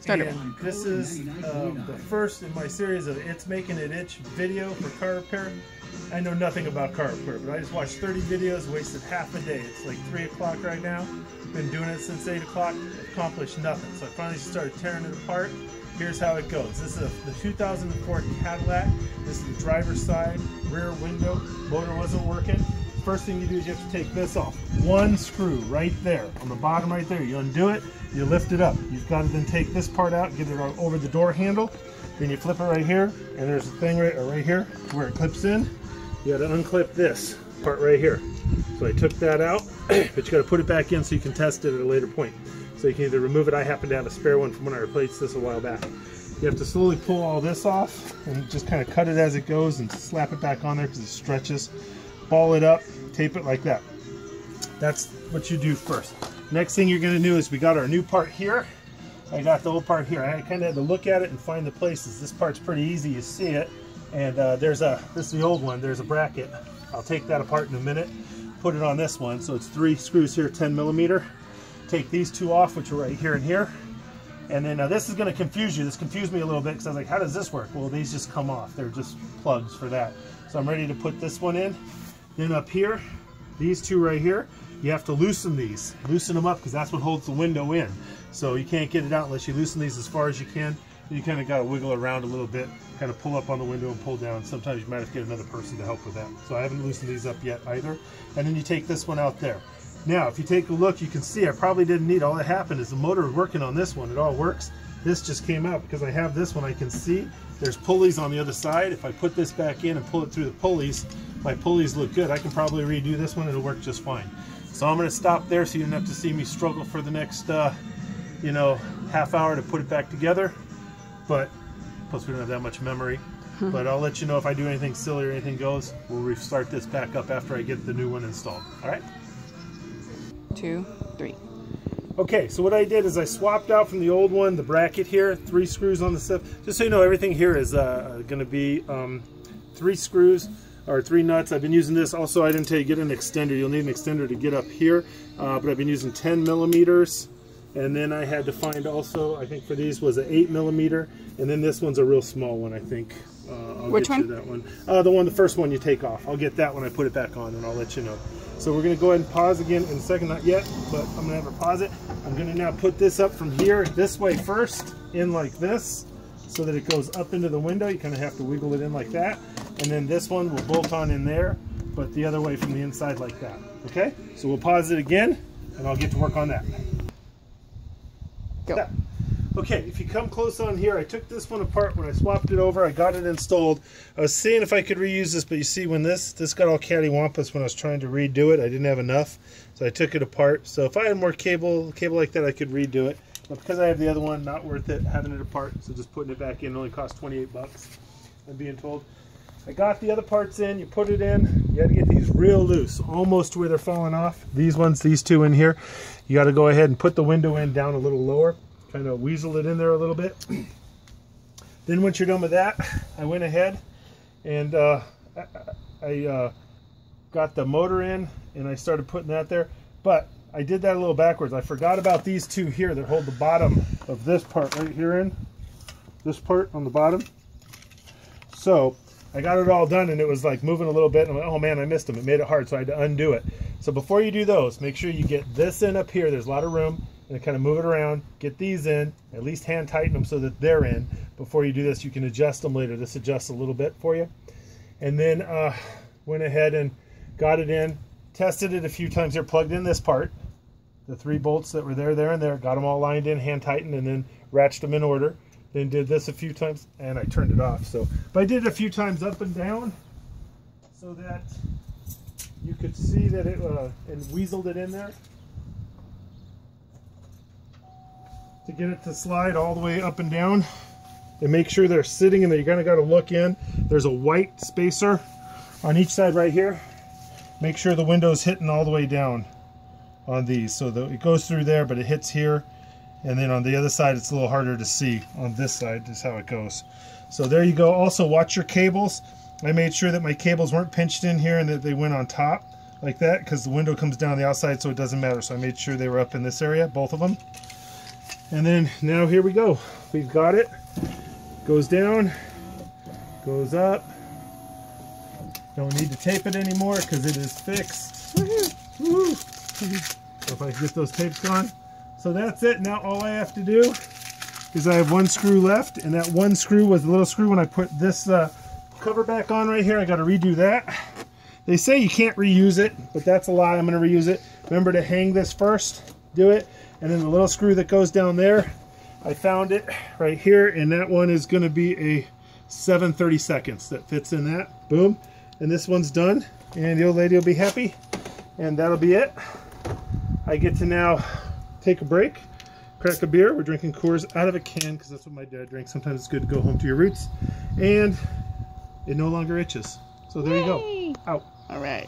And this is the first in my series of It's Making It Itch video for car repair. I know nothing about car repair, but I just watched 30 videos, wasted half a day. It's like 3 o'clock right now. Been doing it since 8 o'clock, accomplished nothing. So I finally started tearing it apart. Here's how it goes. This is the 2004 Cadillac. This is the driver's side, rear window. Motor wasn't working. First thing you do is you have to take this off. One screw right there, on the bottom right there. You undo it, you lift it up. You've got to then take this part out, get it over the door handle. Then you flip it right here, and there's a thing right here where it clips in. You got to unclip this part right here. So I took that out, but you got to put it back in so you can test it at a later point. So you can either remove it. I happen to have a spare one from when I replaced this a while back. You have to slowly pull all this off and just kind of cut it as it goes and slap it back on there because it stretches. Ball it up, tape it like that. That's what you do first. Next thing you're going to do is we got our new part here. I got the old part here. I kind of had to look at it and find the places. This part's pretty easy, you see it. And this is the old one, there's a bracket. I'll take that apart in a minute, put it on this one. So it's 3 screws here, 10 millimeter. Take these 2 off, which are right here and here. And then this is going to confuse you. This confused me a little bit because I was like, how does this work? Well, these just come off. They're just plugs for that. So I'm ready to put this one in. Then up here, these 2 right here, you have to loosen these. Loosen them up because that's what holds the window in. So you can't get it out unless you loosen these as far as you can. You kind of got to wiggle around a little bit, kind of pull up on the window and pull down. Sometimes you might have to get another person to help with that. So I haven't loosened these up yet either. And then you take this one out there. Now, if you take a look, you can see I probably didn't need, all that happened is the motor is working on this one. It all works. This just came out because I have this one. I can see there's pulleys on the other side. If I put this back in and pull it through the pulleys, my pulleys look good. I can probably redo this one. It'll work just fine. So I'm going to stop there so you don't have to see me struggle for the next, you know, half hour to put it back together. But plus we don't have that much memory. But I'll let you know if I do anything silly or anything goes. We'll restart this back up after I get the new one installed. All right? 2, 3. Okay, so what I did is I swapped out from the old one the bracket here, 3 screws on the stuff. Just so you know, everything here is going to be 3 screws or 3 nuts. I've been using this. Also, I didn't tell you get an extender. You'll need an extender to get up here, but I've been using 10 millimeters. And then I had to find also, I think for these was an 8 millimeter, and then this one's a real small one, I think. Which one? That one. The first one you take off. I'll get that when I put it back on, and I'll let you know. So we're going to go ahead and pause again in a second, not yet, but I'm going to have her pause it. I'm going to now put this up from here this way first, in like this, so that it goes up into the window. You kind of have to wiggle it in like that. And then this one will bolt on in there, but the other way from the inside like that. Okay? So we'll pause it again, and I'll get to work on that. Go. That. Okay, if you come close on here, I took this one apart when I swapped it over. I got it installed. I was seeing if I could reuse this, but you see when this got all cattywampus when I was trying to redo it. I didn't have enough, so I took it apart. So if I had more cable like that, I could redo it. But because I have the other one, not worth it having it apart. So just putting it back in only cost 28 bucks. I'm being told. I got the other parts in. You put it in. You got to get these real loose, almost to where they're falling off. These ones, these 2 in here. You got to go ahead and put the window in down a little lower. Kind of weasel it in there a little bit. Then once you're done with that, I went ahead and I got the motor in and I started putting that there. But I did that a little backwards. I forgot about these 2 here that hold the bottom of this part right here in. This part on the bottom. So I got it all done and it was like moving a little bit. And I went, oh man, I missed them. It made it hard, so I had to undo it. So before you do those, make sure you get this in up here. There's a lot of room. And kind of move it around, get these in, at least hand tighten them so that they're in. Before you do this, you can adjust them later. This adjusts a little bit for you. And then went ahead and got it in, tested it a few times here, plugged in this part, the 3 bolts that were there, and there, got them all lined in, hand tightened, and then ratcheted them in order. Then did this a few times, and I turned it off. So, but I did it a few times up and down so that you could see that it, and weaseled it in there. To get it to slide all the way up and down and make sure they're sitting in there. You kind of got to look in. There's a white spacer on each side right here. Make sure the window's hitting all the way down on these. So it goes through there, but it hits here. And then on the other side, it's a little harder to see. On this side is how it goes. So there you go. Also watch your cables. I made sure that my cables weren't pinched in here and that they went on top like that because the window comes down the outside, so it doesn't matter. So I made sure they were up in this area, both of them. And then now here we go. We've got it. Goes down, goes up. Don't need to tape it anymore because it is fixed. Woo-hoo. So if I can get those tapes gone. So that's it. Now all I have to do is I have one screw left, and that one screw was the little screw when I put this cover back on right here. I got to redo that. They say you can't reuse it, but that's a lie. I'm going to reuse it. Remember to hang this first, do it, and then the little screw that goes down there, I found it right here, and that one is going to be a 7/32 that fits in that. Boom. And this one's done, and the old lady will be happy, and that'll be it. I get to now take a break, crack a beer. We're drinking Coors out of a can because that's what my dad drinks. Sometimes it's good to go home to your roots, and it no longer itches. So there you go. Out. All right.